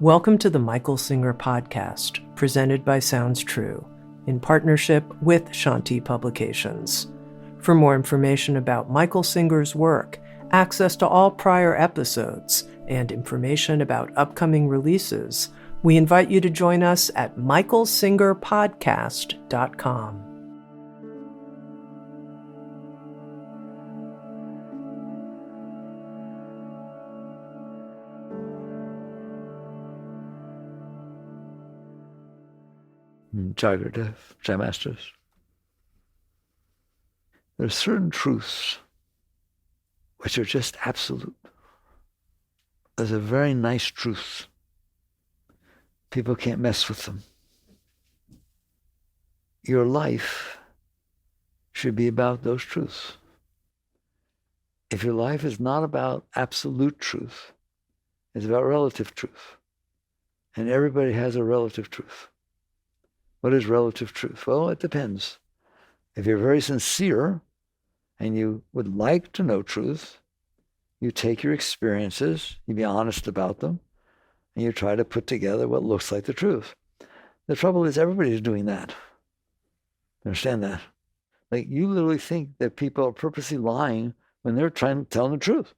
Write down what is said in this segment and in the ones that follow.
Welcome to the Michael Singer Podcast, presented by Sounds True, in partnership with Shanti Publications. For more information about Michael Singer's work, access to all prior episodes, and information about upcoming releases, we invite you to join us at michaelsingerpodcast.com. Jagrata, Jai Masters. There are certain truths which are just absolute. There's a very nice truth. People can't mess with them. Your life should be about those truths. If your life is not about absolute truth, it's about relative truth. And everybody has a relative truth. What is relative truth? Well, it depends. If you're very sincere and you would like to know truth, you take your experiences, you be honest about them, and you try to put together what looks like the truth. The trouble is everybody's doing that. Understand that? Like, you literally think that people are purposely lying when they're trying to tell the truth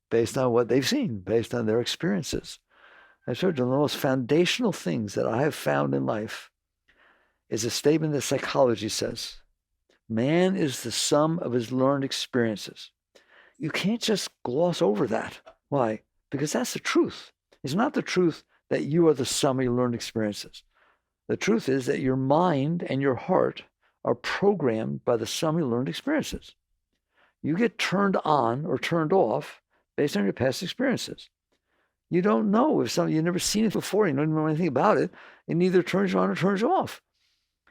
based on what they've seen, based on their experiences. I told you, one of the most foundational things that I have found in life is a statement that psychology says. Man is the sum of his learned experiences. You can't just gloss over that. Why? Because that's the truth. It's not the truth that you are the sum of your learned experiences. The truth is that your mind and your heart are programmed by the sum of your learned experiences. You get turned on or turned off based on your past experiences. You don't know if something, you've never seen it before, you don't know anything about it, it neither turns you on or turns you off.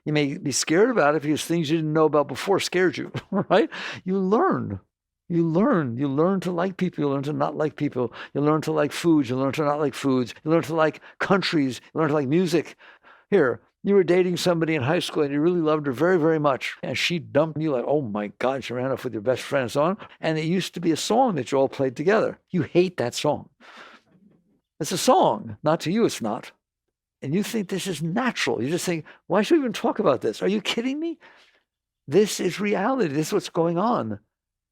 You may be scared about it because things you didn't know about before scared you, right? You learn to like people, you learn to not like people, you learn to like foods, you learn to not like foods, you learn to like countries, you learn to like music. Here, you were dating somebody in high school and you really loved her very, very much, and she dumped you, like, oh my God, she ran off with your best friend and so on, and it used to be a song that you all played together. You hate that song. It's a song, not to you, it's not. And you think this is natural. You just think, why should we even talk about this? Are you kidding me? This is reality. This is what's going on.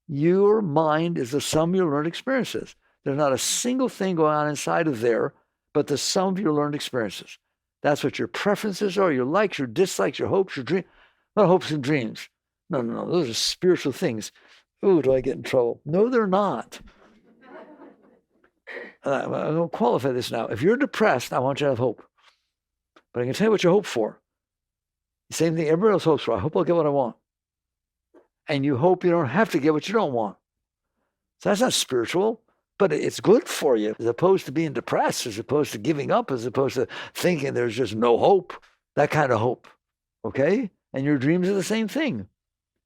Your mind is the sum of your learned experiences. There's not a single thing going on inside of there but the sum of your learned experiences. That's what your preferences are, your likes, your dislikes, your hopes, your dreams. Not hopes and dreams. No. Those are spiritual things. Ooh, do I get in trouble? No, they're not. I'm going to qualify this now. If you're depressed, I want you to have hope. But I can tell you what you hope for. The same thing everybody else hopes for. I hope I'll get what I want. And you hope you don't have to get what you don't want. So that's not spiritual, but it's good for you, as opposed to being depressed, as opposed to giving up, as opposed to thinking there's just no hope. That kind of hope. Okay? And your dreams are the same thing.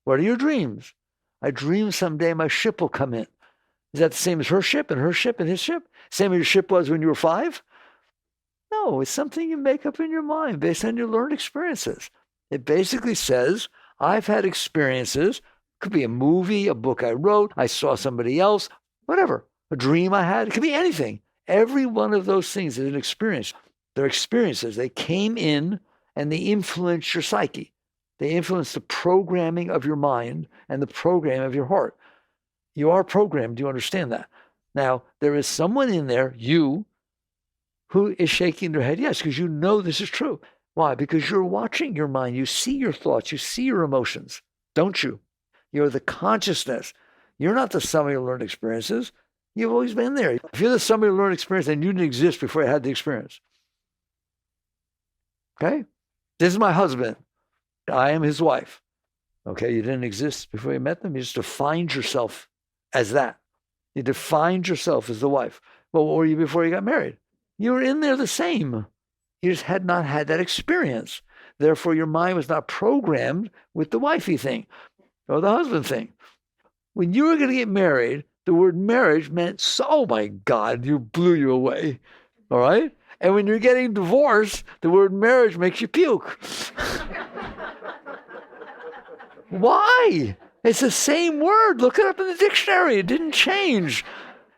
What are your dreams? I dream someday my ship will come in. Is that the same as her ship and her ship and his ship? Same as your ship was when you were 5? No, it's something you make up in your mind based on your learned experiences. It basically says, I've had experiences. It could be a movie, a book I wrote, I saw somebody else, whatever, a dream I had. It could be anything. Every one of those things is an experience. They're experiences. They came in and they influence your psyche. They influence the programming of your mind and the program of your heart. You are programmed. Do you understand that? Now, there is someone in there, you, who is shaking their head, yes, because you know this is true. Why? Because you're watching your mind. You see your thoughts. You see your emotions, don't you? You're the consciousness. You're not the sum of your learned experiences. You've always been there. If you're the sum of your learned experience, then you didn't exist before you had the experience. Okay? This is my husband. I am his wife. Okay? You didn't exist before you met them. You just defined yourself as that. You defined yourself as the wife. Well, what were you before you got married? You were in there the same. You just had not had that experience. Therefore, your mind was not programmed with the wifey thing or the husband thing. When you were going to get married, the word marriage meant, oh my God, you blew you away. All right? And when you're getting divorced, the word marriage makes you puke. Why? It's the same word. Look it up in the dictionary. It didn't change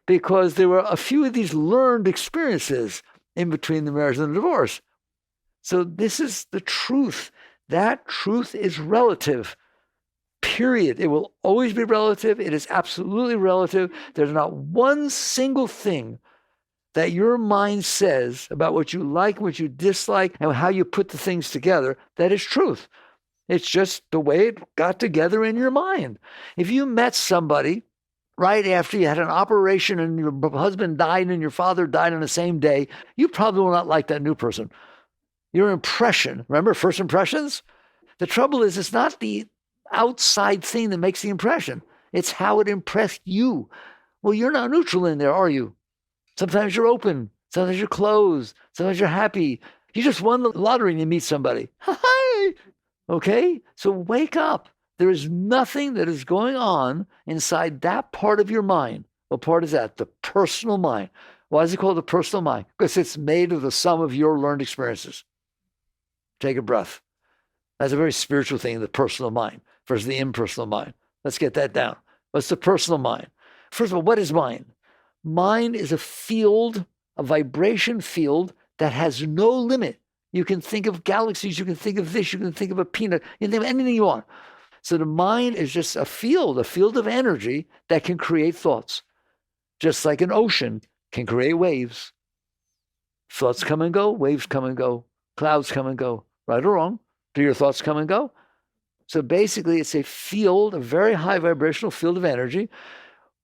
because there were a few of these learned experiences. in between the marriage and the divorce. So this is the truth. That truth is relative. Period. It will always be relative. It is absolutely relative. There's not one single thing that your mind says about what you like, what you dislike, and how you put the things together that is truth. It's just the way it got together in your mind. If you met somebody right after you had an operation and your husband died and your father died on the same day, you probably will not like that new person. Your impression, remember first impressions? The trouble is, it's not the outside thing that makes the impression. It's how it impressed you. Well, you're not neutral in there, are you? Sometimes you're open. Sometimes you're closed. Sometimes you're happy. You just won the lottery and you meet somebody. Hi! Okay? So wake up. There is nothing that is going on inside that part of your mind. What part is that? The personal mind. Why is it called the personal mind? Because it's made of the sum of your learned experiences. Take a breath. That's a very spiritual thing, the personal mind versus the impersonal mind. Let's get that down. What's the personal mind? First of all, what is mind? Mind is a field, a vibration field that has no limit. You can think of galaxies, you can think of this, you can think of a peanut, you can think of anything you want. So the mind is just a field of energy that can create thoughts. Just like an ocean can create waves. Thoughts come and go, waves come and go, clouds come and go. Right or wrong? Do your thoughts come and go? So basically, it's a field, a very high vibrational field of energy,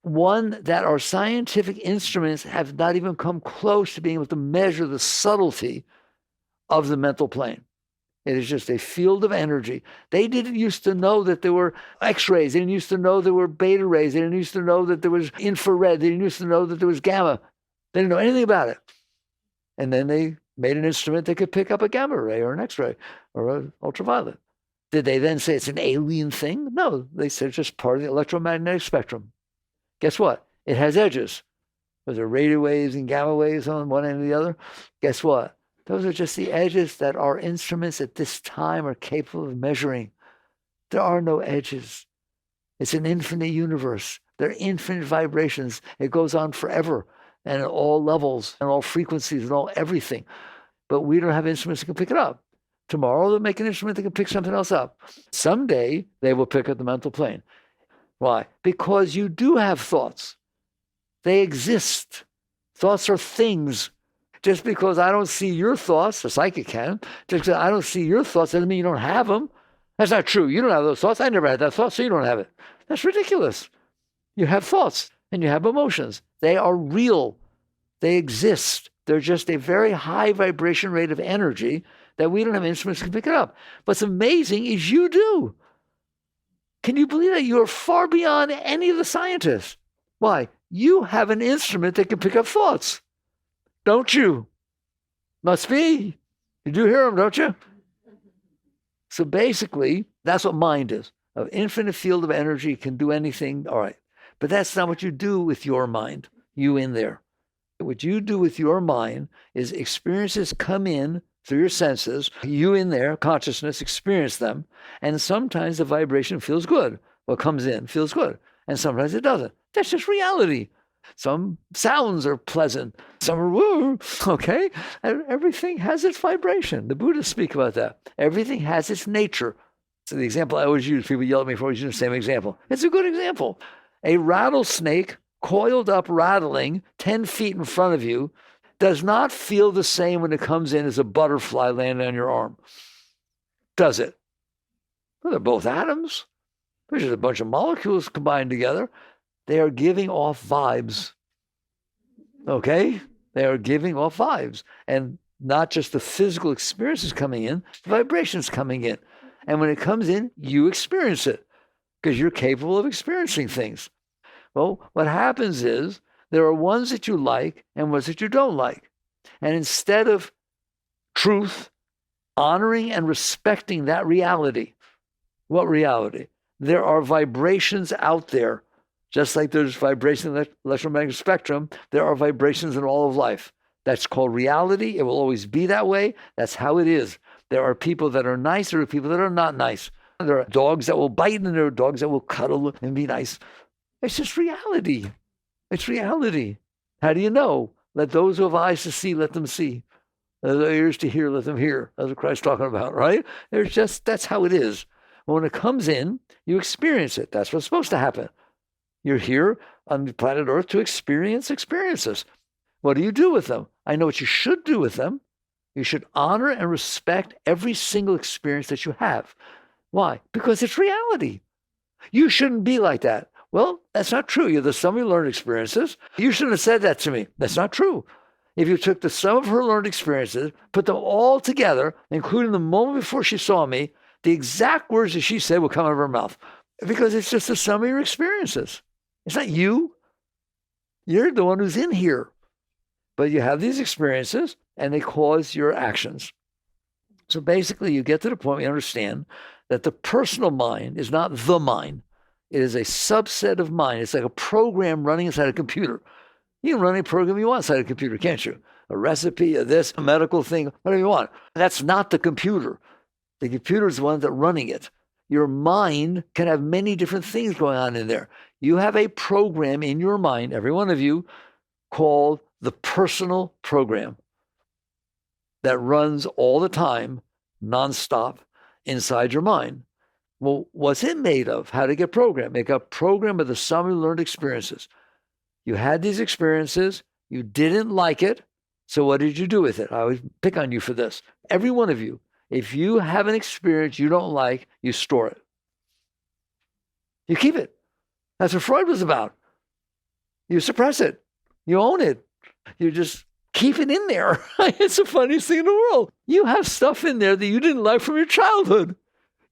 one that our scientific instruments have not even come close to being able to measure the subtlety of the mental plane. It is just a field of energy. They didn't used to know that there were X-rays. They didn't used to know there were beta rays. They didn't used to know that there was infrared. They didn't used to know that there was gamma. They didn't know anything about it. And then they made an instrument that could pick up a gamma ray or an X-ray or an ultraviolet. Did they then say it's an alien thing? No, they said it's just part of the electromagnetic spectrum. Guess what? It has edges. Those are radio waves and gamma waves on one end or the other. Guess what? Those are just the edges that our instruments at this time are capable of measuring. There are no edges. It's an infinite universe. There are infinite vibrations. It goes on forever and at all levels and all frequencies and all everything. But we don't have instruments that can pick it up. Tomorrow they'll make an instrument that can pick something else up. Someday they will pick up the mental plane. Why? Because you do have thoughts. They exist. Thoughts are things. Just because I don't see your thoughts, a psychic can, just because I don't see your thoughts doesn't mean you don't have them. That's not true. You don't have those thoughts. I never had that thought, so you don't have it. That's ridiculous. You have thoughts and you have emotions. They are real. They exist. They're just a very high vibration rate of energy that we don't have instruments to pick it up. What's amazing is you do. Can you believe that? You are far beyond any of the scientists. Why? You have an instrument that can pick up thoughts. Don't you? Must be. You do hear them, don't you? So basically, that's what mind is. An infinite field of energy can do anything. All right. But that's not what you do with your mind, you in there. What you do with your mind is experiences come in through your senses, you in there, consciousness, experience them, and sometimes the vibration feels good. What comes in feels good, and sometimes it doesn't. That's just reality. Some sounds are pleasant, some are woo, okay? And everything has its vibration. The Buddhists speak about that. Everything has its nature. So the example I always use, people yell at me for always using the same example. It's a good example. A rattlesnake coiled up rattling 10 feet in front of you does not feel the same when it comes in as a butterfly landing on your arm. Does it? Well, they're both atoms. They're just a bunch of molecules combined together. They are giving off vibes. Okay? They are giving off vibes. And not just the physical experiences coming in, the vibrations coming in. And when it comes in, you experience it because you're capable of experiencing things. Well, what happens is there are ones that you like and ones that you don't like. And instead of truth, honoring and respecting that reality, what reality? There are vibrations out there. Just like there's vibrations in the electromagnetic spectrum, there are vibrations in all of life. That's called reality. It will always be that way. That's how it is. There are people that are nice. There are people that are not nice. There are dogs that will bite and there are dogs that will cuddle and be nice. It's just reality. It's reality. How do you know? Let those who have eyes to see, let them see. Those who have ears to hear, let them hear. That's what Christ's talking about, right? That's how it is. When it comes in, you experience it. That's what's supposed to happen. You're here on the planet Earth to experience experiences. What do you do with them? I know what you should do with them. You should honor and respect every single experience that you have. Why? Because it's reality. You shouldn't be like that. Well, that's not true. You're the sum of your learned experiences. You shouldn't have said that to me. That's not true. If you took the sum of her learned experiences, put them all together, including the moment before she saw me, the exact words that she said will come out of her mouth. Because it's just the sum of your experiences. It's not you. You're the one who's in here. But you have these experiences, and they cause your actions. So basically, you get to the point where you understand that the personal mind is not the mind. It is a subset of mind. It's like a program running inside a computer. You can run any program you want inside a computer, can't you? A recipe, a this, a medical thing, whatever you want. That's not the computer. The computer is the one that's running it. Your mind can have many different things going on in there. You have a program in your mind, every one of you, called the personal program that runs all the time, nonstop, inside your mind. Well, what's it made of? How to get programmed? Make a program of the sum of learned experiences. You had these experiences, you didn't like it, so what did you do with it? I always pick on you for this. Every one of you, if you have an experience you don't like, you store it. You keep it. That's what Freud was about. You suppress it. You own it. You just keep it in there. It's the funniest thing in the world. You have stuff in there that you didn't like from your childhood.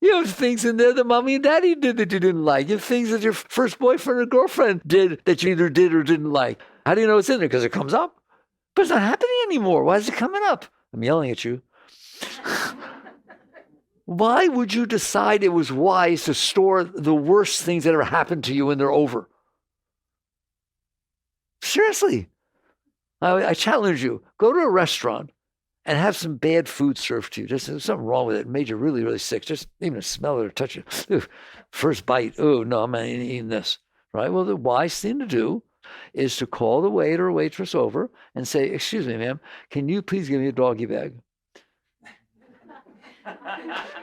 You have things in there that mommy and daddy did that you didn't like. You have things that your first boyfriend or girlfriend did that you either did or didn't like. How do you know it's in there? Because it comes up. But it's not happening anymore. Why is it coming up? I'm yelling at you. Why would you decide it was wise to store the worst things that ever happened to you when they're over? Seriously. I challenge you. Go to a restaurant and have some bad food served to you. Just there's something wrong with it. It made you really, really sick. Just even to smell it or touch it. Ooh, first bite. Oh, no, I'm not eating this. Right? Well, the wise thing to do is to call the waiter or waitress over and say, excuse me, ma'am, can you please give me a doggy bag?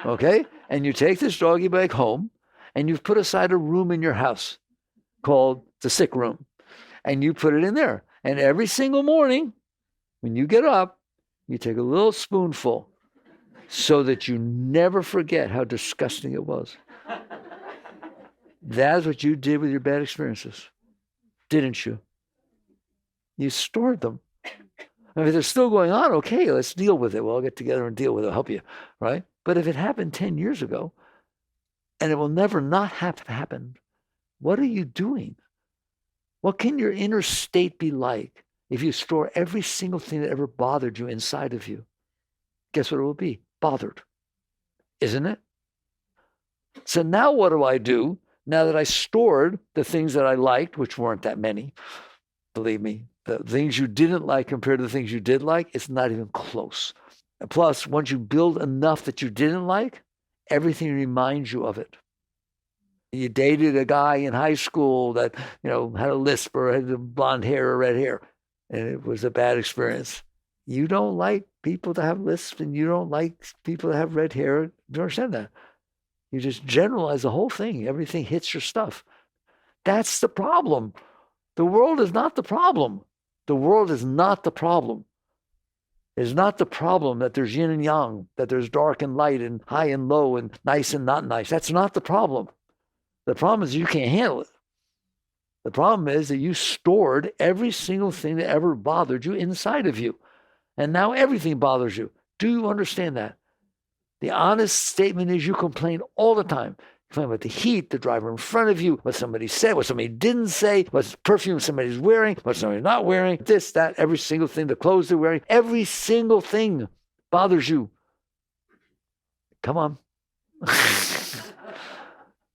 Okay? And you take this doggy bag home and you've put aside a room in your house called the sick room. And you put it in there. And every single morning, when you get up, you take a little spoonful so that you never forget how disgusting it was. That's what you did with your bad experiences, didn't you? You stored them. I mean, if they're still going on, okay, let's deal with it. We'll all get together and deal with it. I'll help you, right? But if it happened 10 years ago, and it will never not have happened, what are you doing? What can your inner state be like if you store every single thing that ever bothered you inside of you? Guess what it will be? Bothered. Isn't it? So now what do I do? Now that I stored the things that I liked, which weren't that many, believe me, the things you didn't like compared to the things you did like, it's not even close. And plus, once you build enough that you didn't like, everything reminds you of it. You dated a guy in high school that, had a lisp or had blonde hair or red hair, and it was a bad experience. You don't like people that have lisps, and you don't like people that have red hair. Do you understand that? You just generalize the whole thing. Everything hits your stuff. That's the problem. The world is not the problem. The world is not the problem. It's not the problem that there's yin and yang, that there's dark and light and high and low and nice and not nice. That's not the problem. The problem is you can't handle it. The problem is that you stored every single thing that ever bothered you inside of you. And now everything bothers you. Do you understand that? The honest statement is you complain all the time. You complain about the heat, the driver in front of you, what somebody said, what somebody didn't say, what perfume somebody's wearing, what somebody's not wearing, this, that, every single thing, the clothes they're wearing, every single thing bothers you. Come on.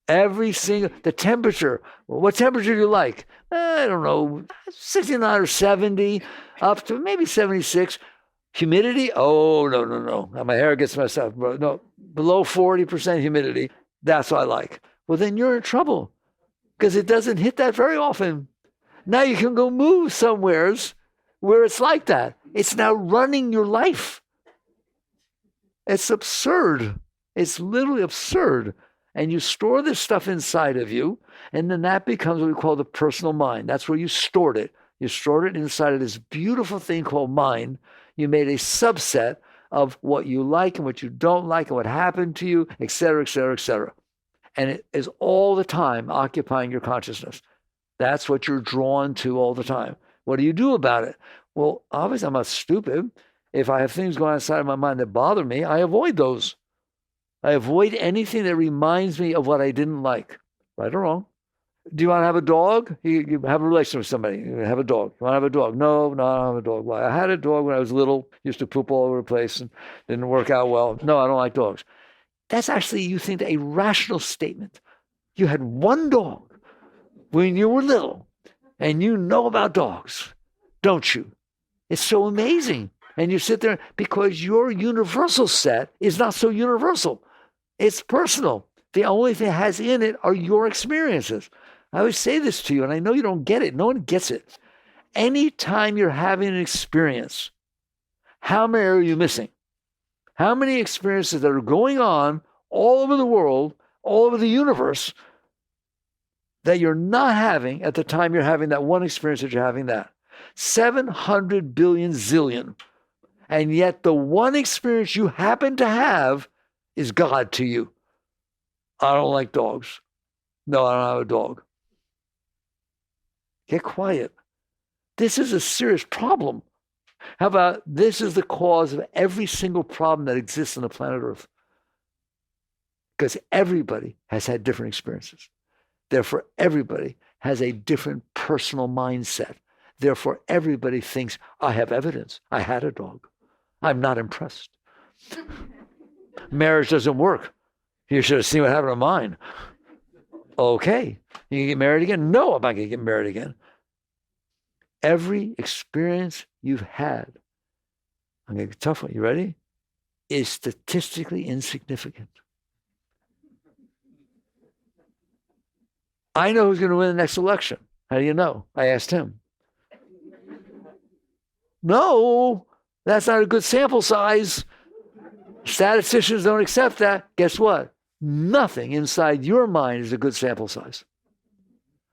The temperature. Well, what temperature do you like? I don't know, 69 or 70, up to maybe 76. Humidity? Oh, no. My hair gets messed up. No, below 40% humidity. That's what I like. Well, then you're in trouble because it doesn't hit that very often. Now you can go move somewheres where it's like that. It's now running your life. It's absurd. It's literally absurd. And you store this stuff inside of you, and then that becomes what we call the personal mind. That's where you stored it. You stored it inside of this beautiful thing called mind. You made a subset of what you like and what you don't like and what happened to you, et cetera, et cetera, et cetera. And it is all the time occupying your consciousness. That's what you're drawn to all the time. What do you do about it? Well, obviously, I'm not stupid. If I have things going on inside of my mind that bother me, I avoid those. I avoid anything that reminds me of what I didn't like, right or wrong. Do you want to have a dog? You have a relationship with somebody. You have a dog. You want to have a dog? No, I don't have a dog. Why? I had a dog when I was little. Used to poop all over the place and didn't work out well. No, I don't like dogs. That's actually, you think, a rational statement. You had one dog when you were little, and you know about dogs, don't you? It's so amazing. And you sit there because your universal set is not so universal. It's personal. The only thing it has in it are your experiences. I always say this to you, and I know you don't get it. No one gets it. Anytime you're having an experience, how many are you missing? How many experiences that are going on all over the world, all over the universe, that you're not having at the time you're having that one experience that you're having that? 700 billion zillion. And yet the one experience you happen to have is God to you. I don't like dogs. No, I don't have a dog. Get quiet. This is a serious problem. How about this is the cause of every single problem that exists on the planet Earth? Because everybody has had different experiences. Therefore, everybody has a different personal mindset. Therefore, everybody thinks, I have evidence. I had a dog. I'm not impressed. Marriage doesn't work. You should have seen what happened to mine. Okay. You can get married again? No, I'm not going to get married again. Every experience you've had, I'm going to get a tough one. You ready? Is statistically insignificant. I know who's going to win the next election. How do you know? I asked him. No, that's not a good sample size. Statisticians don't accept that. Guess what? Nothing inside your mind is a good sample size.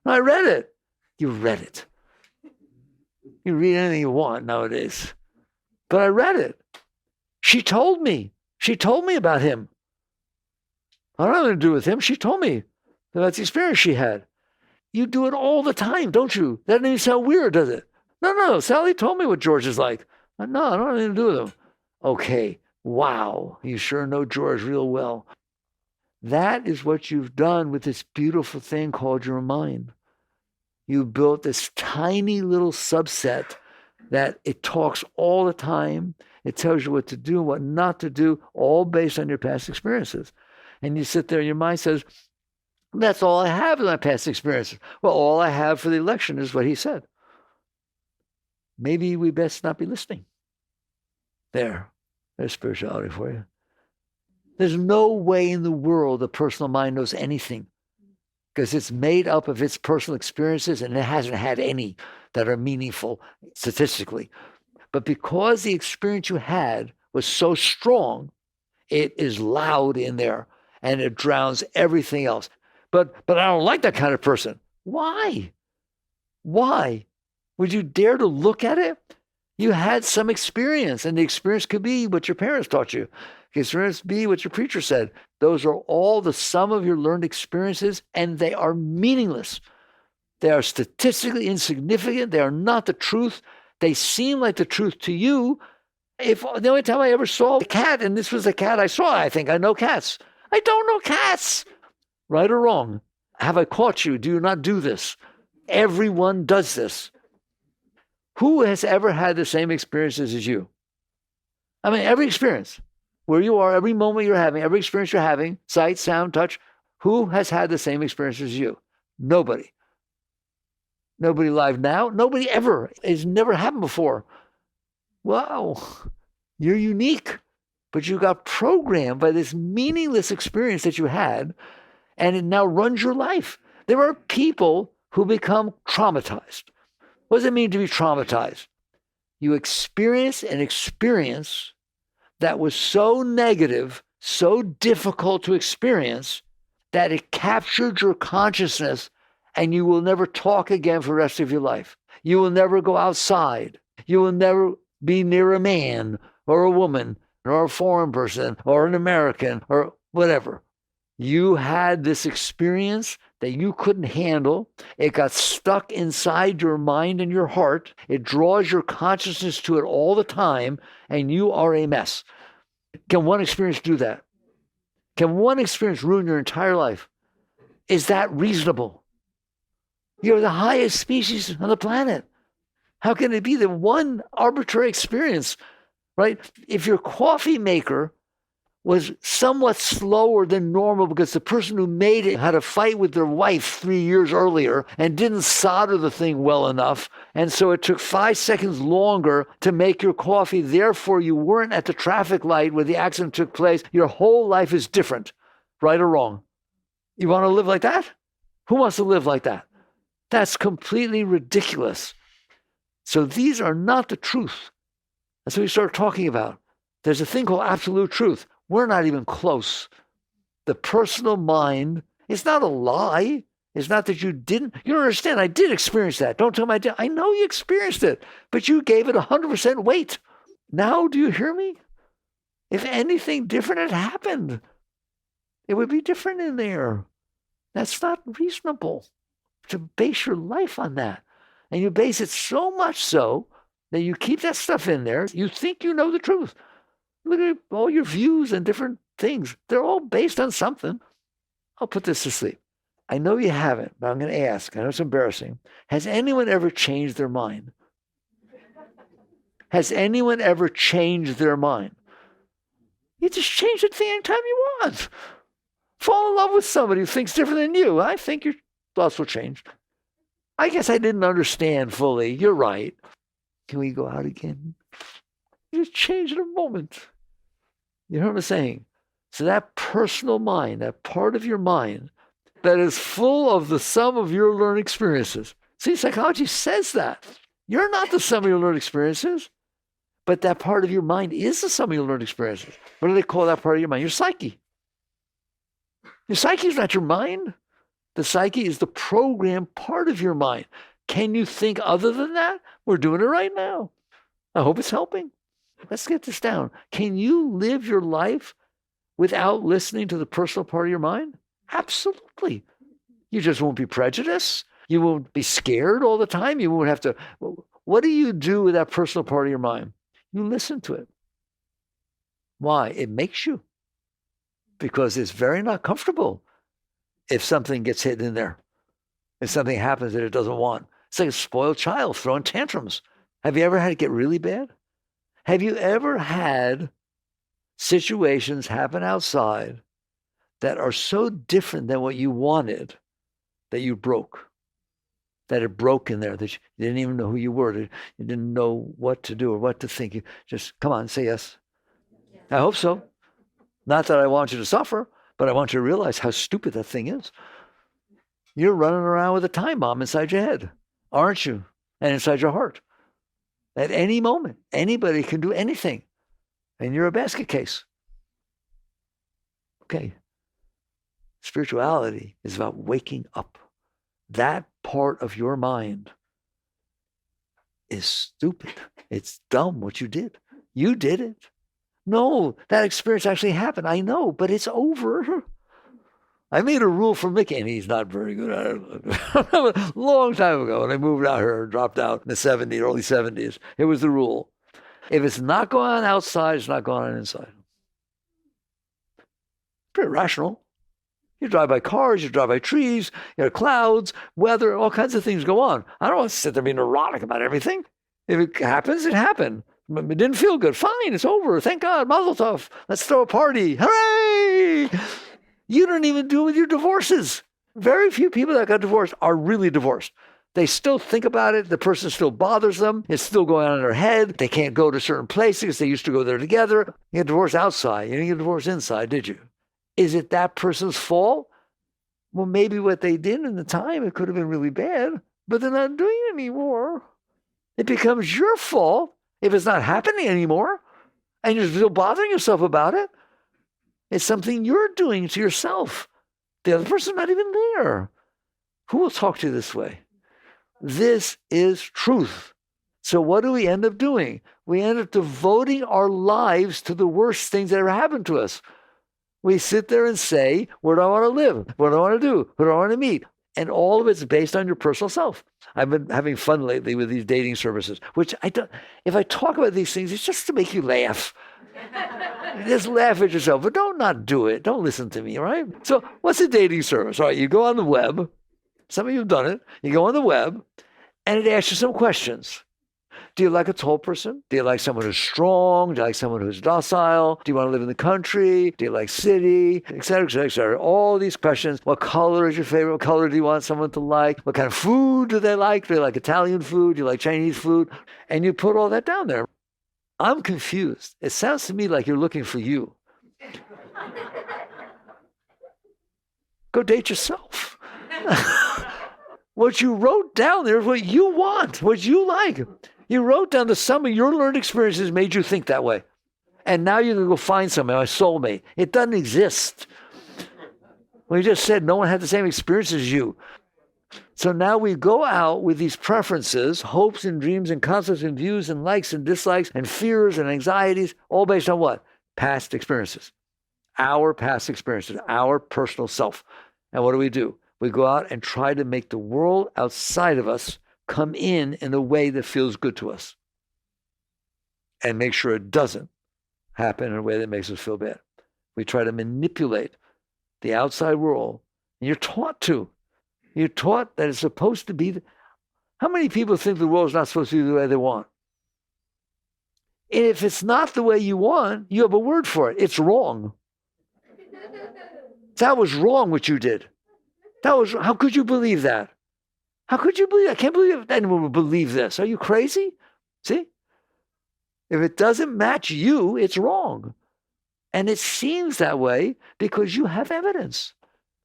I read it. You read it. You read anything you want nowadays. But I read it. She told me. She told me about him. I don't have anything to do with him. She told me about the experience she had. You do it all the time, don't you? That doesn't even sound weird, does it? No. Sally told me what George is like. No, I don't have anything to do with him. Okay. Wow. You sure know George real well. That is what you've done with this beautiful thing called your mind. You built this tiny little subset that it talks all the time. It tells you what to do, what not to do, all based on your past experiences. And you sit there and your mind says, that's all I have in my past experiences. Well, all I have for the election is what he said. Maybe we best not be listening. There's spirituality for you. There's no way in the world the personal mind knows anything because it's made up of its personal experiences and it hasn't had any that are meaningful statistically. But because the experience you had was so strong, it is loud in there and it drowns everything else. But I don't like that kind of person. Why? Why? Would you dare to look at it? You had some experience, and the experience could be what your parents taught you. The experience could be what your preacher said. Those are all the sum of your learned experiences, and they are meaningless. They are statistically insignificant. They are not the truth. They seem like the truth to you. If the only time I ever saw a cat, and this was a cat I saw, I think I know cats. I don't know cats. Right or wrong? Have I caught you? Do you not do this? Everyone does this. Who has ever had the same experiences as you? I mean, every experience, where you are, every moment you're having, every experience you're having, sight, sound, touch, who has had the same experiences as you? Nobody. Nobody alive now? Nobody ever. It's never happened before. Wow, you're unique, but you got programmed by this meaningless experience that you had, and it now runs your life. There are people who become traumatized. What does it mean to be traumatized? You experienced an experience that was so negative, so difficult to experience, that it captured your consciousness, and you will never talk again for the rest of your life. You will never go outside. You will never be near a man or a woman or a foreign person or an American or whatever. You had this experience that you couldn't handle. It got stuck inside your mind and your heart. It draws your consciousness to it all the time, and you are a mess. Can one experience do that? Can one experience ruin your entire life? Is that reasonable? You're the highest species on the planet. How can it be that one arbitrary experience, right? If your coffee maker was somewhat slower than normal because the person who made it had a fight with their wife 3 years earlier and didn't solder the thing well enough, and so it took 5 seconds longer to make your coffee, therefore you weren't at the traffic light where the accident took place, your whole life is different, right or wrong. You want to live like that? Who wants to live like that? That's completely ridiculous. So these are not the truth. That's what we start talking about. There's a thing called absolute truth. We're not even close. The personal mind is not a lie. It's not that you didn't. You don't understand. I did experience that. Don't tell me I did. I know you experienced it, but you gave it 100% weight. Now, do you hear me? If anything different had happened, it would be different in there. That's not reasonable to base your life on that. And you base it so much so that you keep that stuff in there. You think you know the truth. Look at all your views and different things. They're all based on something. I'll put this to sleep. I know you haven't, but I'm going to ask. I know it's embarrassing. Has anyone ever changed their mind? Has anyone ever changed their mind? You just change it the anytime you want. Fall in love with somebody who thinks different than you. I think your thoughts will change. I guess I didn't understand fully. You're right. Can we go out again? You just change in a moment. You know what I'm saying? So that personal mind, that part of your mind that is full of the sum of your learned experiences. See, psychology says that. You're not the sum of your learned experiences, but that part of your mind is the sum of your learned experiences. What do they call that part of your mind? Your psyche. Your psyche is not your mind. The psyche is the programmed part of your mind. Can you think other than that? We're doing it right now. I hope it's helping. Let's get this down. Can you live your life without listening to the personal part of your mind? Absolutely. You just won't be prejudiced. You won't be scared all the time. You won't have to. What do you do with that personal part of your mind? You listen to it. Why? It makes you. Because it's very not comfortable if something gets hidden in there. If something happens that it doesn't want. It's like a spoiled child throwing tantrums. Have you ever had it get really bad? Have you ever had situations happen outside that are so different than what you wanted that you broke? That it broke in there, that you didn't even know who you were, that you didn't know what to do or what to think. You just, come on, say yes. I hope so. Not that I want you to suffer, but I want you to realize how stupid that thing is. You're running around with a time bomb inside your head, aren't you? And inside your heart. At any moment, anybody can do anything. And you're a basket case. Okay. Spirituality is about waking up. That part of your mind is stupid. It's dumb what you did. You did it. No, that experience actually happened. I know, but it's over. I made a rule for Mickey, and he's not very good at it. A long time ago, when I moved out here, dropped out in the 70s, early 70s, it was the rule. If it's not going on outside, it's not going on inside. Pretty rational. You drive by cars, you drive by trees, clouds, weather, all kinds of things go on. I don't want to sit there and be neurotic about everything. If it happens, it happened. It didn't feel good. Fine, it's over. Thank God. Mazel tov. Let's throw a party. Hooray! You don't even do it with your divorces. Very few people that got divorced are really divorced. They still think about it. The person still bothers them. It's still going on in their head. They can't go to certain places because they used to go there together. You get divorced outside. You didn't get divorced inside, did you? Is it that person's fault? Well, maybe what they did in the time, it could have been really bad, but they're not doing it anymore. It becomes your fault If it's not happening anymore and you're still bothering yourself about it, it's something you're doing to yourself. The other person's not even there. Who will talk to you this way? This is truth. So what do we end up doing? We end up devoting our lives to the worst things that ever happened to us. We sit there and say, where do I want to live? What do I want to do? Who do I want to meet? And all of it's based on your personal self. I've been having fun lately with these dating services, which I don't, if I talk about these things, it's just to make you laugh. Just laugh at yourself, but don't not do it. Don't listen to me, all right? So what's a dating service? All right, you go on the web. Some of you have done it. You go on the web, and it asks you some questions. Do you like a tall person? Do you like someone who's strong? Do you like someone who's docile? Do you want to live in the country? Do you like city? Et cetera, et cetera, et cetera. All these questions. What color is your favorite? What color do you want someone to like? What kind of food do they like? Do they like Italian food? Do you like Chinese food? And you put all that down there. I'm confused. It sounds to me like you're looking for you. Go date yourself. What you wrote down there is what you want, what you like. You wrote down the sum of your learned experiences made you think that way. And now you're going to go find somebody, my soulmate. It doesn't exist. We just said no one had the same experience as you. So now we go out with these preferences, hopes and dreams and concepts and views and likes and dislikes and fears and anxieties, all based on what? Past experiences. Our past experiences, our personal self. And what do? We go out and try to make the world outside of us come in a way that feels good to us. And make sure it doesn't happen in a way that makes us feel bad. We try to manipulate the outside world. And you're taught to. You're taught that it's supposed to be. How many people think the world is not supposed to be the way they want? And if it's not the way you want, you have a word for it. It's wrong. That was wrong what you did. How could you believe that? How could you believe that? I can't believe anyone would believe this. Are you crazy? See? If it doesn't match you, it's wrong. And it seems that way because you have evidence.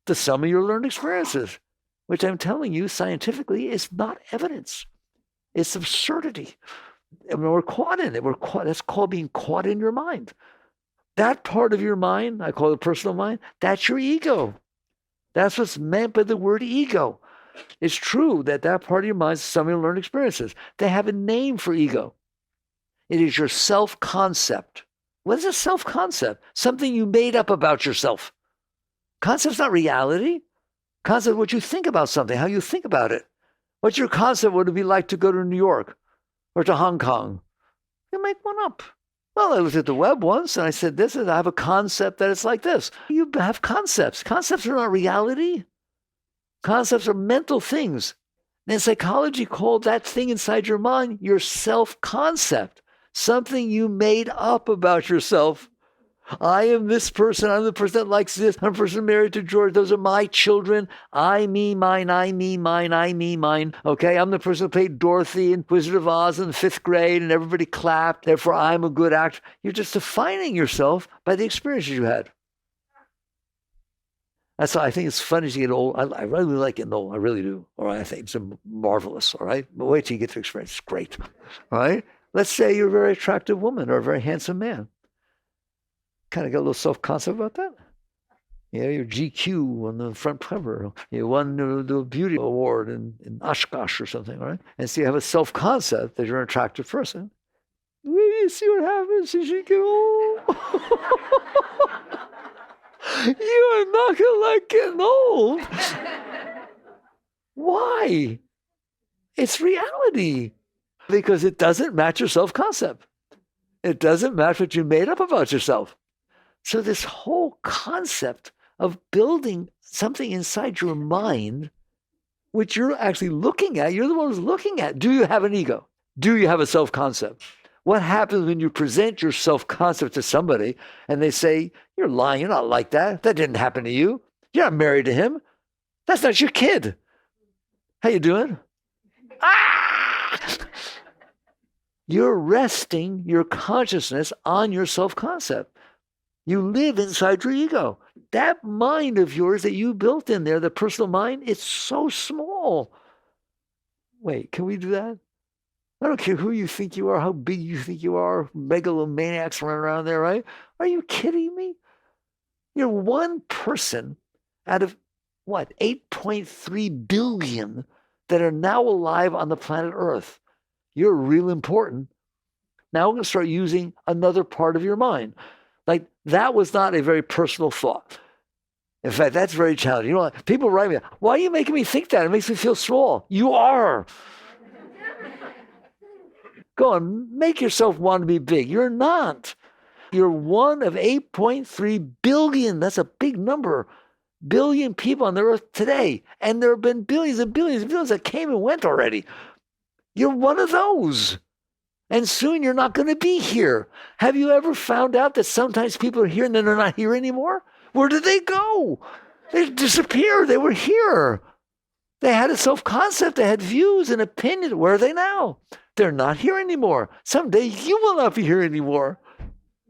The sum of your learned experiences, which I'm telling you scientifically is not evidence. It's absurdity. I mean, we're caught in it. That's called being caught in your mind. That part of your mind, I call it personal mind, that's your ego. That's what's meant by the word ego. It's true that part of your mind is some of your learned experiences. They have a name for ego. It is your self-concept. What is a self-concept? Something you made up about yourself. Concept's not reality. Concept is what you think about something, how you think about it. What's your concept? What it would be like to go to New York or to Hong Kong? You make one up. Well, I looked at the web once and I said, I have a concept that it's like this. You have concepts. Concepts are not reality. Concepts are mental things. And psychology called that thing inside your mind your self-concept, something you made up about yourself. I am this person. I'm the person that likes this. I'm the person married to George. Those are my children. I, me, mine, I, me, mine, I, me, mine. Okay, I'm the person who played Dorothy in Wizard of Oz in the 5th grade and everybody clapped. Therefore, I'm a good actor. You're just defining yourself by the experiences you had. That's why I think it's fun as you get old. I really like getting old. I really do. All right, I think it's marvelous. All right, but wait till you get to experience. It's great. All right, let's say you're a very attractive woman or a very handsome man. Kind of got a little self-concept about that. Yeah, your GQ on the front cover. You won the beauty award in Oshkosh or something, right? And so you have a self-concept that you're an attractive person. You see what happens as you get old. You are not going to like getting old. Why? It's reality. Because it doesn't match your self-concept. It doesn't match what you made up about yourself. So this whole concept of building something inside your mind, which you're actually looking at, you're the one who's looking at. Do you have an ego? Do you have a self-concept? What happens when you present your self-concept to somebody and they say, you're lying, you're not like that. That didn't happen to you. You're not married to him. That's not your kid. How you doing? Ah! You're resting your consciousness on your self-concept. You live inside your ego. That mind of yours that you built in there, the personal mind, it's so small. Wait, can we do that? I don't care who you think you are, how big you think you are, megalomaniacs running around there, right? Are you kidding me? You're one person out of, what, 8.3 billion that are now alive on the planet Earth. You're real important. Now we're going to start using another part of your mind. Like, that was not a very personal thought. In fact, that's very challenging. You know, people write me, why are you making me think that? It makes me feel small. You are. Go on, make yourself want to be big. You're not. You're one of 8.3 billion. That's a big number. Billion people on the earth today. And there have been billions and billions and billions that came and went already. You're one of those. And soon you're not going to be here. Have you ever found out that sometimes people are here and then they're not here anymore? Where did they go? They disappeared. They were here. They had a self-concept. They had views and opinions. Where are they now? They're not here anymore. Someday you will not be here anymore.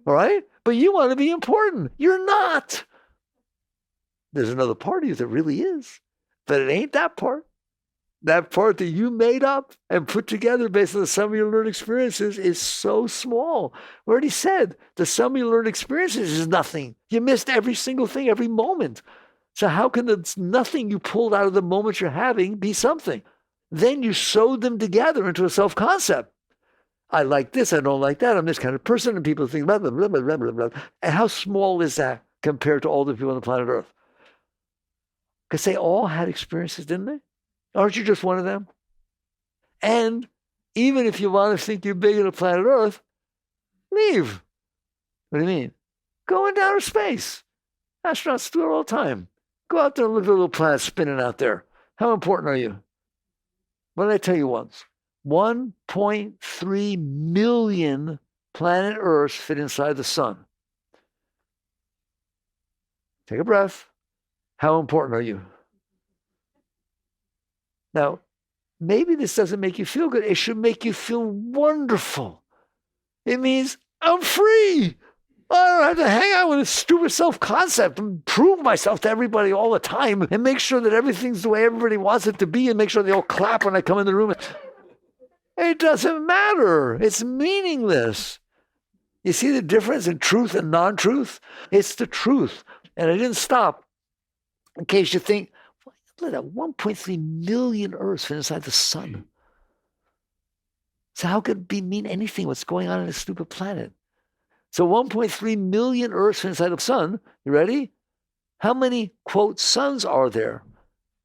All right? But you want to be important. You're not. There's another part of you that really is. But it ain't that part. That part that you made up and put together based on the sum of your learned experiences is so small. We already said the sum of your learned experiences is nothing. You missed every single thing, every moment. So how can the nothing you pulled out of the moment you're having be something? Then you sewed them together into a self-concept. I like this, I don't like that, I'm this kind of person, and people think blah, blah, blah, blah, blah, blah, blah. And how small is that compared to all the people on the planet Earth? Because they all had experiences, didn't they? Aren't you just one of them? And even if you want to think you're bigger than planet Earth, leave. What do you mean? Go into outer space. Astronauts do it all the time. Go out there and look at the little planets spinning out there. How important are you? What did I tell you once? 1.3 million planet Earths fit inside the sun. Take a breath. How important are you? Now, maybe this doesn't make you feel good. It should make you feel wonderful. It means I'm free. I don't have to hang out with a stupid self-concept and prove myself to everybody all the time and make sure that everything's the way everybody wants it to be and make sure they all clap when I come in the room. It doesn't matter. It's meaningless. You see the difference in truth and non-truth? It's the truth. And I didn't stop in case you think, look at that 1.3 million Earths fit inside the sun. So how could it mean anything what's going on in this stupid planet? So 1.3 million Earths inside the sun. You ready? How many, quote, suns are there?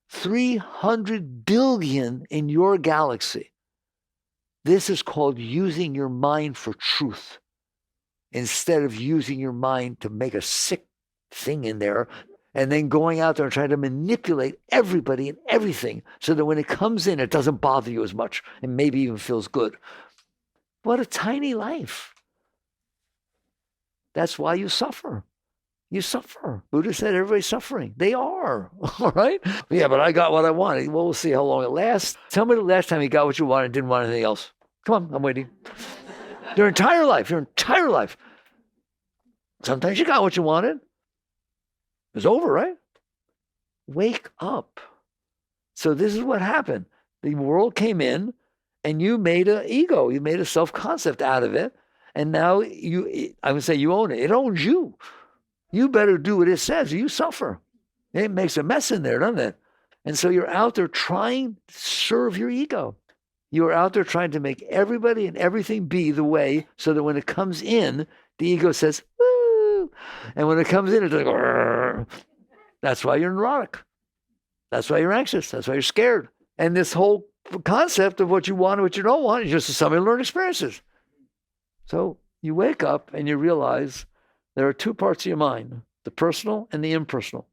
300 billion in your galaxy. This is called using your mind for truth instead of using your mind to make a sick thing in there and then going out there and trying to manipulate everybody and everything so that when it comes in, it doesn't bother you as much and maybe even feels good. What a tiny life. That's why you suffer. You suffer. Buddha said everybody's suffering. They are. All right? Yeah, but I got what I wanted. Well, we'll see how long it lasts. Tell me the last time you got what you wanted and didn't want anything else. Come on, I'm waiting. Your entire life. Sometimes you got what you wanted. It's over, right? Wake up. So this is what happened. The world came in and you made an ego. You made a self-concept out of it. And now I would say you own it. It owns you. You better do what it says or you suffer. It makes a mess in there, doesn't it? And so you're out there trying to serve your ego. You're out there trying to make everybody and everything be the way so that when it comes in, the ego says, woo. And when it comes in, it's like, rrr. That's why you're neurotic. That's why you're anxious. That's why you're scared. And this whole concept of what you want and what you don't want is just some of your learned experiences. So you wake up and you realize there are two parts of your mind, the personal and the impersonal.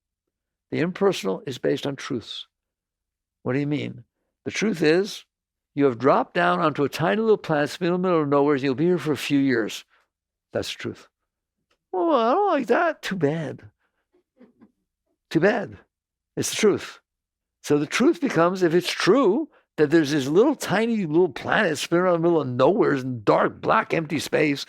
The impersonal is based on truths. What do you mean? The truth is you have dropped down onto a tiny little planet in the middle of nowhere and you'll be here for a few years. That's the truth. Oh, I don't like that. Too bad. Too bad. It's the truth. So the truth becomes, if it's true, that there's this little tiny little planet spinning around the middle of nowhere in dark, black, empty space.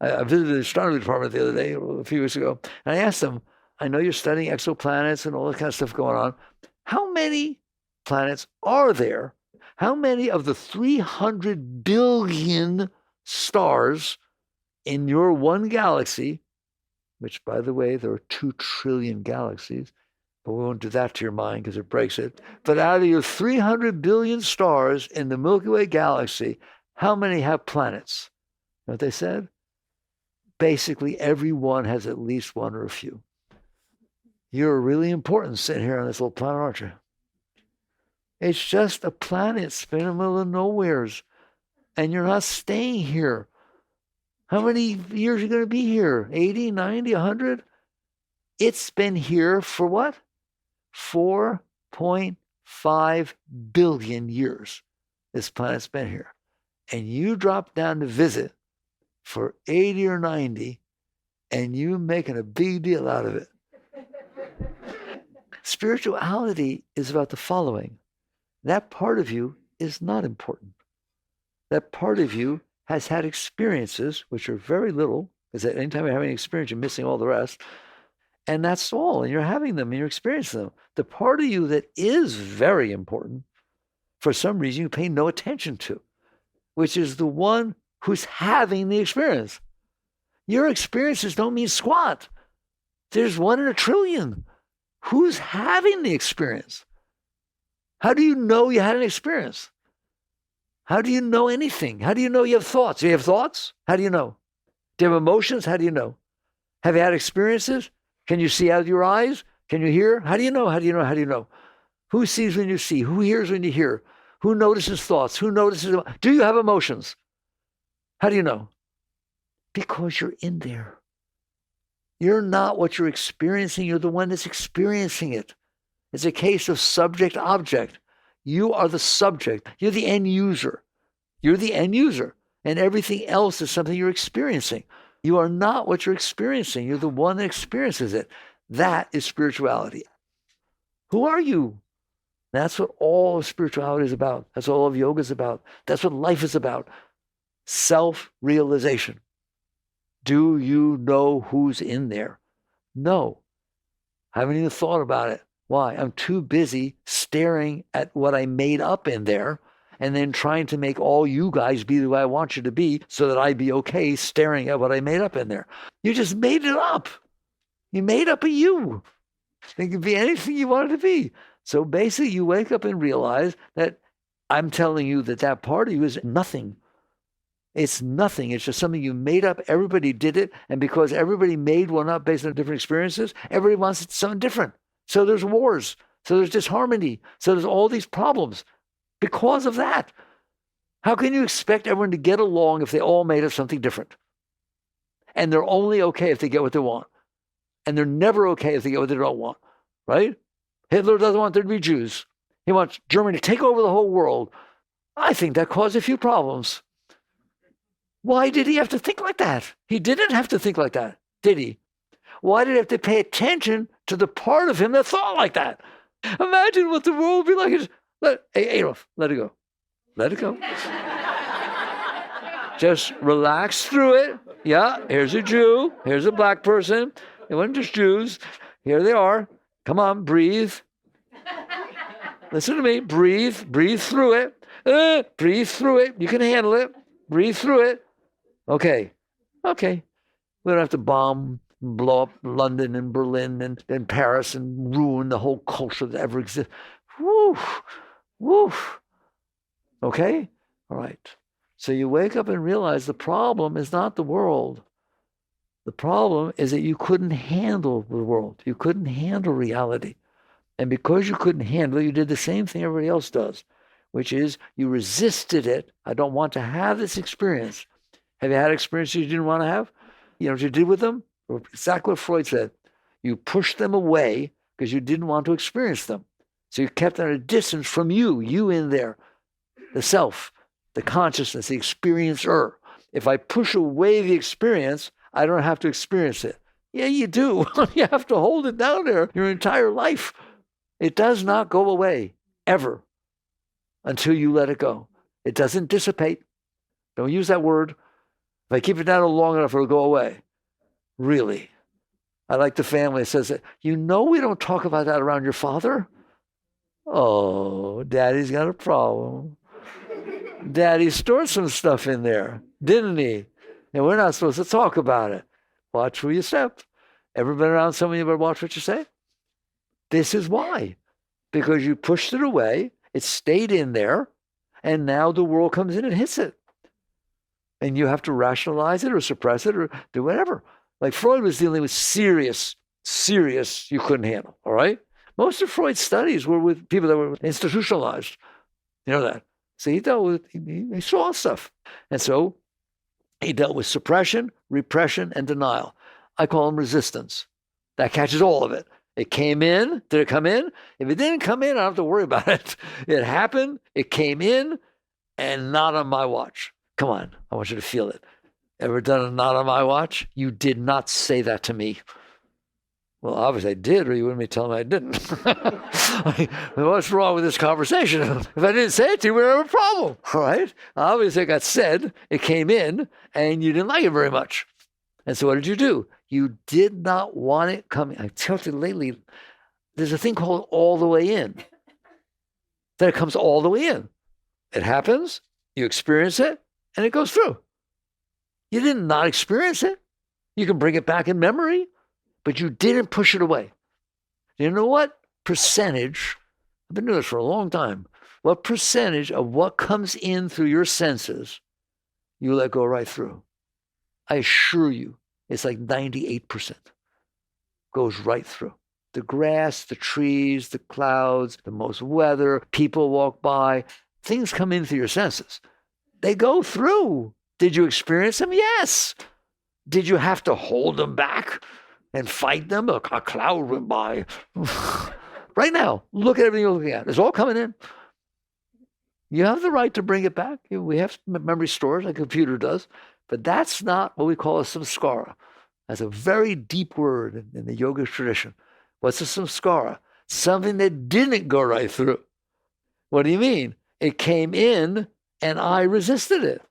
I visited the astronomy department the other day, a few weeks ago, and I asked them, I know you're studying exoplanets and all that kind of stuff going on. How many planets are there How many of the 300 billion stars in your one galaxy, which, by the way, there are 2 trillion galaxies, but we won't do that to your mind because it breaks it. But out of your 300 billion stars in the Milky Way galaxy, how many have planets? You know what they said? Basically, every one has at least one or a few. You're really important sitting here on this little planet, aren't you? It's just a planet spinning in the middle of nowheres. And you're not staying here. How many years are you going to be here? 80, 90, 100? It's been here for what? 4.5 billion years. This planet's been here. And you drop down to visit for 80 or 90, and you making a big deal out of it. Spirituality is about the following. That part of you is not important. That part of you has had experiences, which are very little, because at any time you're having an experience, you're missing all the rest. And that's all. And you're having them and you're experiencing them. The part of you that is very important, for some reason you pay no attention to, which is the one who's having the experience. Your experiences don't mean squat. There's 1 in a trillion. Who's having the experience? How do you know you had an experience? How do you know anything? How do you know you have thoughts? Do you have thoughts? How do you know? Do you have emotions? How do you know? Have you had experiences? Can you see out of your eyes? Can you hear? How do you know? How do you know? How do you know? Who sees when you see? Who hears when you hear? Who notices thoughts? Who notices? Do you have emotions? How do you know? Because you're in there. You're not what you're experiencing. You're the one that's experiencing it. It's a case of subject-object. You are the subject. You're the end user. You're the end user. And everything else is something you're experiencing. You are not what you're experiencing. You're the one that experiences it. That is spirituality. Who are you? That's what all of spirituality is about. That's what all of yoga is about. That's what life is about. Self-realization. Do you know who's in there? No. I haven't even thought about it. Why? I'm too busy staring at what I made up in there and then trying to make all you guys be the way I want you to be so that I'd be okay staring at what I made up in there. You just made it up. You made up a you. It could be anything you want it to be. So basically you wake up and realize that I'm telling you that that part of you is nothing. It's nothing. It's just something you made up. Everybody did it. And because everybody made one up based on different experiences, everybody wants something different. So there's wars. So there's disharmony. So there's all these problems because of that. How can you expect everyone to get along if they all made up something different? And they're only okay if they get what they want. And they're never okay if they get what they don't want. Right? Hitler doesn't want there to be Jews. He wants Germany to take over the whole world. I think that caused a few problems. Why did he have to think like that? He didn't have to think like that, did he? Why did he have to pay attention to the part of him that thought like that? Imagine what the world would be like. Hey, Adolf, let it go. Let it go. Just relax through it. Yeah, here's a Jew. Here's a black person. It wasn't just Jews. Here they are. Come on, breathe. Listen to me. Breathe. Breathe through it. Breathe through it. You can handle it. Breathe through it. Okay. We don't have to bomb, blow up London and Berlin and Paris and ruin the whole culture that ever exists. Woo. Okay? All right. So you wake up and realize the problem is not the world. The problem is that you couldn't handle the world. You couldn't handle reality. And because you couldn't handle it, you did the same thing everybody else does, which is you resisted it. I don't want to have this experience. Have you had experiences you didn't want to have? You know what you did with them? Exactly what Freud said. You pushed them away because you didn't want to experience them. So you kept them at a distance from you in there, the self, the consciousness, the experiencer. If I push away the experience, I don't have to experience it. Yeah, you do. You have to hold it down there your entire life. It does not go away, ever, until you let it go. It doesn't dissipate. Don't use that word. If I keep it down long enough, it'll go away. Really. I like the family that says, we don't talk about that around your father. Oh, daddy's got a problem. Daddy stored some stuff in there, didn't he? And we're not supposed to talk about it. Watch where you step. Ever been around someone you better watch what you say? This is why. Because you pushed it away, it stayed in there, and now the world comes in and hits it. And you have to rationalize it or suppress it or do whatever. Like Freud was dealing with serious you couldn't handle, all right? Most of Freud's studies were with people that were institutionalized. You know that. So he dealt with, he saw stuff. And so he dealt with suppression, repression, and denial. I call them resistance. That catches all of it. It came in. Did it come in? If it didn't come in, I don't have to worry about it. It happened. It came in, and not on my watch. Come on. I want you to feel it. Ever done a not on my watch? You did not say that to me. Well, obviously I did, or you wouldn't be telling me I didn't. What's wrong with this conversation? If I didn't say it to you, we'd have a problem, all right? Obviously it got said, it came in, and you didn't like it very much. And so what did you do? You did not want it coming. I tell you lately, there's a thing called all the way in. That it comes all the way in. It happens, you experience it, and it goes through. You did not experience it. You can bring it back in memory, but you didn't push it away. You know what percentage, I've been doing this for a long time, what percentage of what comes in through your senses you let go right through? I assure you, it's like 98% goes right through. The grass, the trees, the clouds, the most weather, people walk by, things come in through your senses. They go through. Did you experience them? Yes. Did you have to hold them back and fight them? A cloud went by. Right now, look at everything you're looking at. It's all coming in. You have the right to bring it back. We have memory stores like a computer does, but that's not what we call a samskara. That's a very deep word in the yoga tradition. What's a samskara? Something that didn't go right through. What do you mean? It came in and I resisted it.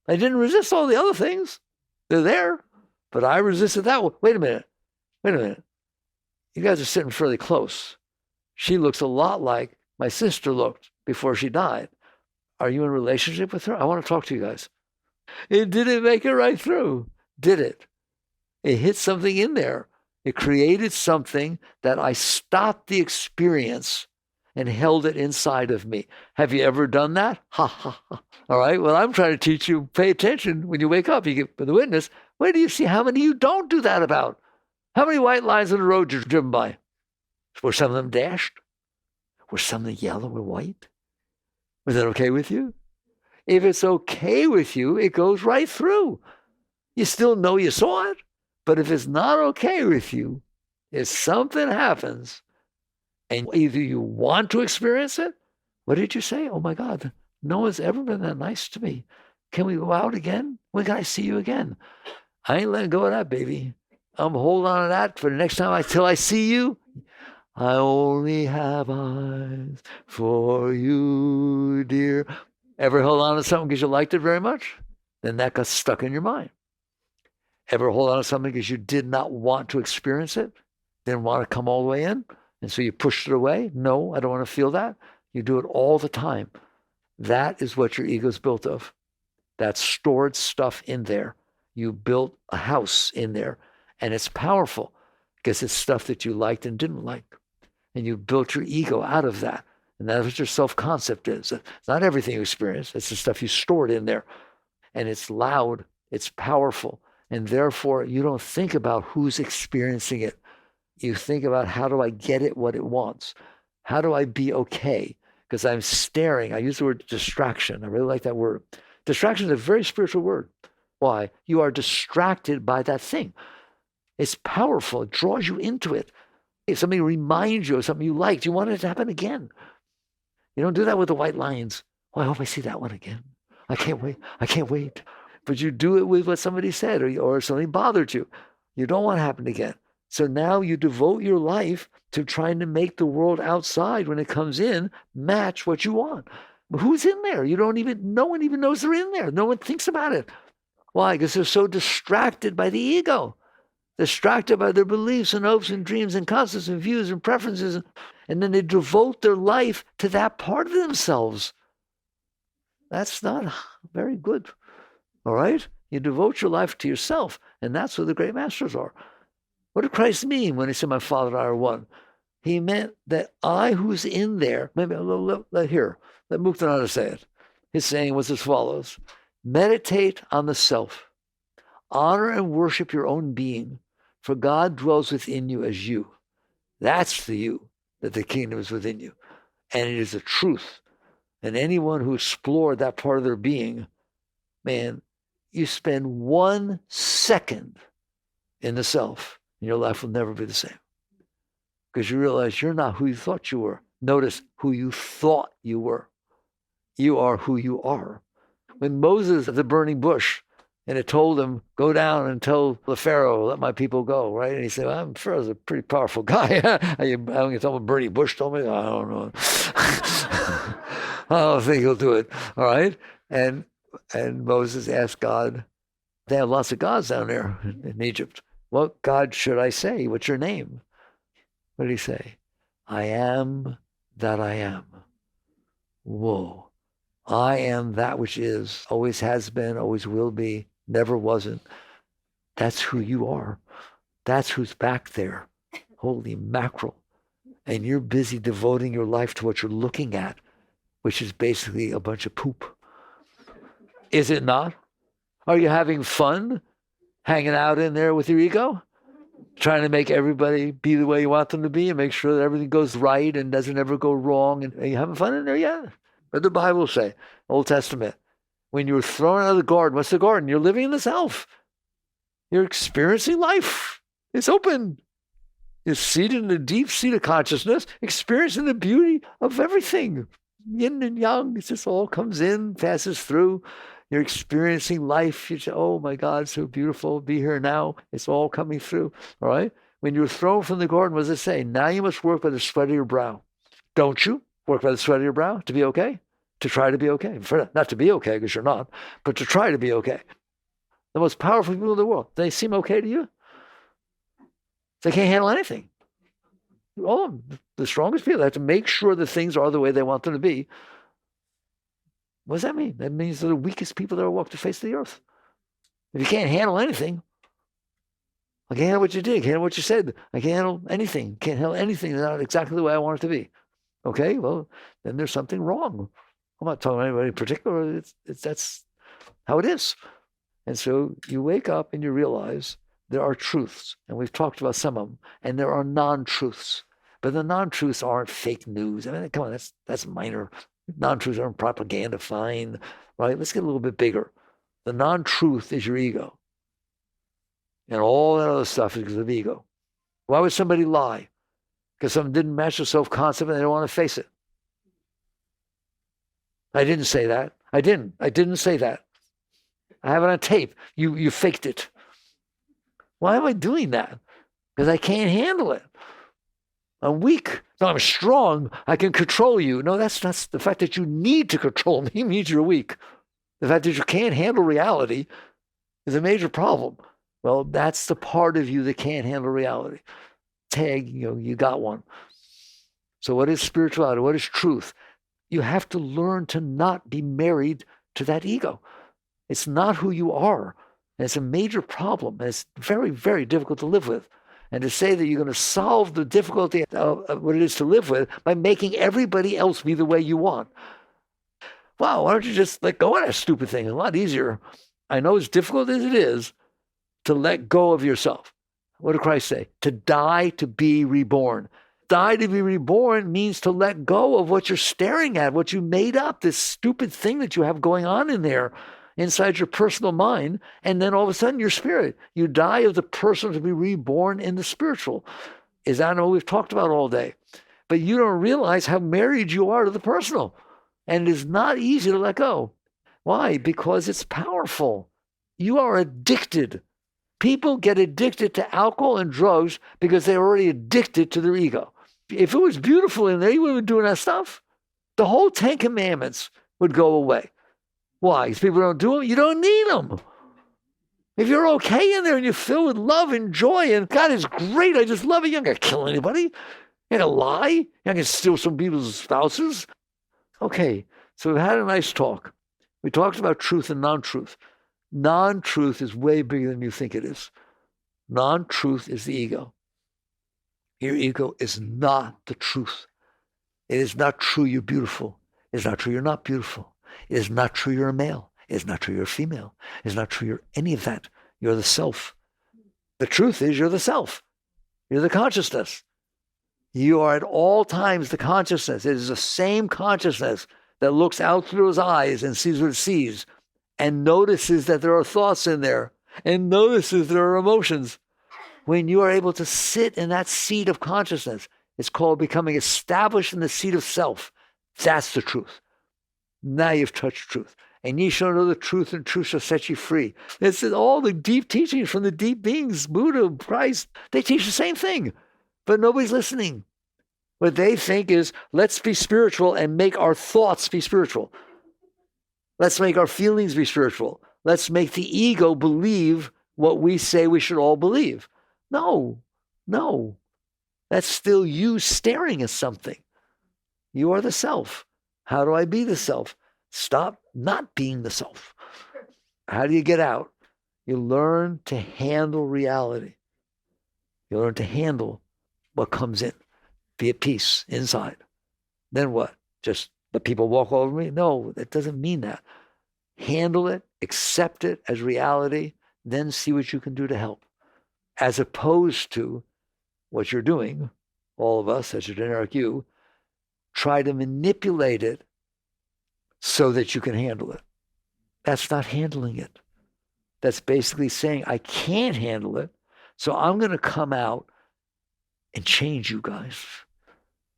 I didn't resist all the other things. They're there, but I resisted that one. Wait a minute. You guys are sitting fairly close. She looks a lot like my sister looked before she died. Are you in a relationship with her? I want to talk to you guys. It didn't make it right through, did it? It hit something in there. It created something that I stopped the experience and held it inside of me. Have you ever done that? Ha, ha, ha. All right, well, I'm trying to teach you, pay attention when you wake up, you get the witness. Where do you see how many you don't do that about? How many white lines on the road you're driven by? Were some of them dashed? Were some of them yellow or white? Was that okay with you? If it's okay with you, it goes right through. You still know you saw it, but if it's not okay with you, if something happens and either you want to experience it, what did you say? Oh my God, no one's ever been that nice to me. Can we go out again? When can I see you again? I ain't letting go of that, baby. I'm holding on to that for the next time till I see you. I only have eyes for you, dear. Ever hold on to something because you liked it very much? Then that got stuck in your mind. Ever hold on to something because you did not want to experience it? Didn't want to come all the way in? And so you pushed it away? No, I don't want to feel that. You do it all the time. That is what your ego is built of. That stored stuff in there. You built a house in there. And it's powerful because it's stuff that you liked and didn't like. And you built your ego out of that. And that's what your self-concept is. It's not everything you experience. It's the stuff you stored in there. And it's loud. It's powerful. And therefore, you don't think about who's experiencing it. You think about, how do I get it what it wants? How do I be okay? Because I'm staring. I use the word distraction. I really like that word. Distraction is a very spiritual word. Why? You are distracted by that thing. It's powerful. It draws you into it. If something reminds you of something you liked, you want it to happen again. You don't do that with the white lines. Oh, I hope I see that one again. I can't wait. I can't wait. But you do it with what somebody said or something bothered you. You don't want it to happen again. So now you devote your life to trying to make the world outside when it comes in match what you want. But who's in there? No one even knows they're in there. No one thinks about it. Why? Because they're so distracted by the ego. Distracted by their beliefs and hopes and dreams and concepts and views and preferences. And then they devote their life to that part of themselves. That's not very good. All right? You devote your life to yourself, and that's what the great masters are. What did Christ mean when he said, my Father and I are one? He meant that I who's in there, maybe let Muktananda say it. His saying was as follows: meditate on the self. Honor and worship your own being, for God dwells within you as you. That's the you, that the kingdom is within you. And it is a truth. And anyone who explored that part of their being, man, you spend 1 second in the self, and your life will never be the same. Because you realize you're not who you thought you were. Notice who you thought you were. You are who you are. When Moses at the burning bush, and it told him, go down and tell the Pharaoh, let my people go, right? And he said, well, Pharaoh's a pretty powerful guy. I don't tell him Bernie Bush told me. I don't know. I don't think he'll do it. All right. And Moses asked God, they have lots of gods down there in Egypt. What God should I say? What's your name? What did he say? I am that I am. Whoa. I am that which is, always has been, always will be, never wasn't. That's who you are. That's who's back there. Holy mackerel. And you're busy devoting your life to what you're looking at, which is basically a bunch of poop. Is it not? Are you having fun hanging out in there with your ego? Trying to make everybody be the way you want them to be and make sure that everything goes right and doesn't ever go wrong. And are you having fun in there? Yeah. What did the Bible say? Old Testament. When you were thrown out of the garden, what's the garden? You're living in the self. You're experiencing life. It's open. You're seated in the deep seat of consciousness, experiencing the beauty of everything. Yin and yang, it just all comes in, passes through. You're experiencing life. You say, oh my God, it's so beautiful. Be here now. It's all coming through. All right? When you were thrown from the garden, what does it say? Now you must work by the sweat of your brow. Don't you work by the sweat of your brow to be okay? To try to be okay. Not to be okay, because you're not, but to try to be okay. The most powerful people in the world, they seem okay to you? They can't handle anything. All of them, the strongest people, they have to make sure that things are the way they want them to be. What does that mean? That means they're the weakest people that ever walked the face of the earth. If you can't handle anything, I can't handle what you did, I can't handle what you said, I can't handle anything, can't handle anything that's not exactly the way I want it to be. Okay, well, then there's something wrong. I'm not talking about anybody in particular. That's how it is. And so you wake up and you realize there are truths, and we've talked about some of them, and there are non-truths. But the non-truths aren't fake news. I mean, come on, that's minor. Non-truths aren't propaganda, fine, right? Let's get a little bit bigger. The non-truth is your ego. And all that other stuff is because of ego. Why would somebody lie? Because someone didn't match their self-concept and they don't want to face it. I didn't say that. I didn't say that. I have it on tape. You faked it. Why am I doing that? Because I can't handle it. I'm weak. No, I'm strong. I can control you. No, that's the fact that you need to control me means you're weak. The fact that you can't handle reality is a major problem. Well, that's the part of you that can't handle reality. Tag, you got one. So what is spirituality? What is truth? You have to learn to not be married to that ego. It's not who you are. And it's a major problem. And it's very, very difficult to live with. And to say that you're going to solve the difficulty of what it is to live with by making everybody else be the way you want. Wow, why don't you just let go of that stupid thing? It's a lot easier. I know as difficult as it is to let go of yourself. What did Christ say? To die to be reborn. Die to be reborn means to let go of what you're staring at, what you made up, this stupid thing that you have going on in there inside your personal mind, and then all of a sudden your spirit. You die of the personal to be reborn in the spiritual. Is that what we've talked about all day? But you don't realize how married you are to the personal. And it is not easy to let go. Why? Because it's powerful. You are addicted. People get addicted to alcohol and drugs because they're already addicted to their ego. If it was beautiful in there, you wouldn't be doing that stuff. The whole 10 Commandments would go away. Why? Because people don't do them? You don't need them. If you're okay in there and you're filled with love and joy and God is great, I just love it, you're not going to kill anybody. You're not going to lie. You're not going to steal some people's spouses. Okay, so we've had a nice talk. We talked about truth and non-truth. Non-truth is way bigger than you think it is. Non-truth is the ego. Your ego is not the truth. It is not true you're beautiful. It is not true you're not beautiful. It is not true you're a male. It is not true you're a female. It is not true you're any of that. You're the self. The truth is you're the self. You're the consciousness. You are at all times the consciousness. It is the same consciousness that looks out through his eyes and sees what it sees and notices that there are thoughts in there and notices there are emotions. When you are able to sit in that seat of consciousness, it's called becoming established in the seat of self. That's the truth. Now you've touched truth. And ye shall know the truth, and truth shall set you free. It's all the deep teachings from the deep beings, Buddha, Christ. They teach the same thing, but nobody's listening. What they think is, let's be spiritual and make our thoughts be spiritual. Let's make our feelings be spiritual. Let's make the ego believe what we say we should all believe. No. That's still you staring at something. You are the self. How do I be the self? Stop not being the self. How do you get out? You learn to handle reality. You learn to handle what comes in. Be at peace inside. Then what? Just let people walk over me? No, that doesn't mean that. Handle it, accept it as reality, then see what you can do to help. As opposed to what you're doing, all of us, as a generic you, try to manipulate it so that you can handle it. That's not handling it. That's basically saying, I can't handle it, so I'm going to come out and change you guys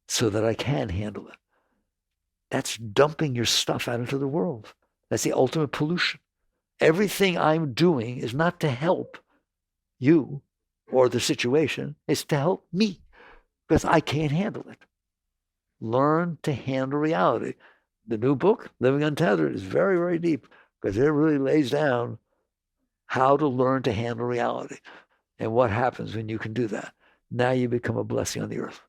so that I can handle it. That's dumping your stuff out into the world. That's the ultimate pollution. Everything I'm doing is not to help you or the situation. It's to help me because I can't handle it. Learn to handle reality. The new book, Living Untethered, is very, very deep because it really lays down how to learn to handle reality and what happens when you can do that. Now you become a blessing on the earth.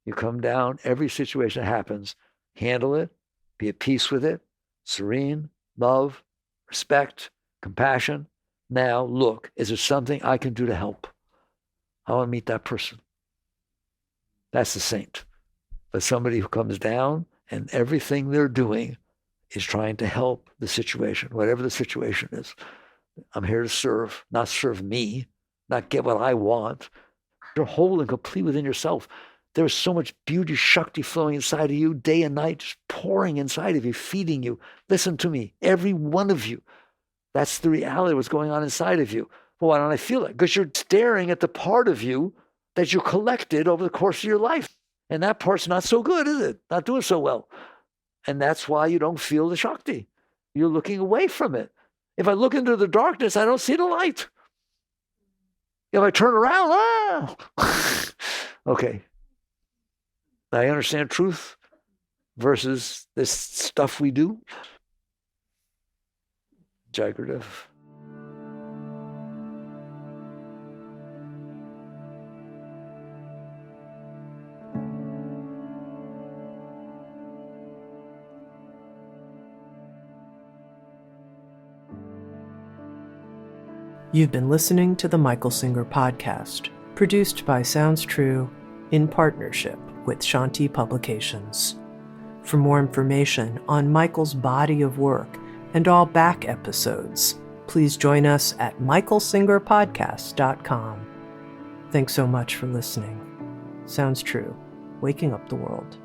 You come down, every situation that happens, handle it, be at peace with it, serene, love, respect, compassion. Now, look, is there something I can do to help? I want to meet that person. That's the saint. But somebody who comes down and everything they're doing is trying to help the situation, whatever the situation is. I'm here to serve, not serve me, not get what I want. You're whole and complete within yourself. There's so much beauty, Shakti flowing inside of you day and night, just pouring inside of you, feeding you. Listen to me, every one of you. That's the reality of what's going on inside of you. Well, why don't I feel it? Because you're staring at the part of you that you collected over the course of your life. And that part's not so good, is it? Not doing so well. And that's why you don't feel the Shakti. You're looking away from it. If I look into the darkness, I don't see the light. If I turn around, okay. Now I understand truth versus this stuff we do. Jai Gurudev. You've been listening to the Michael Singer Podcast, produced by Sounds True in partnership with Shanti Publications. For more information on Michael's body of work and all back episodes, please join us at michaelsingerpodcast.com. Thanks so much for listening. Sounds True, waking up the world.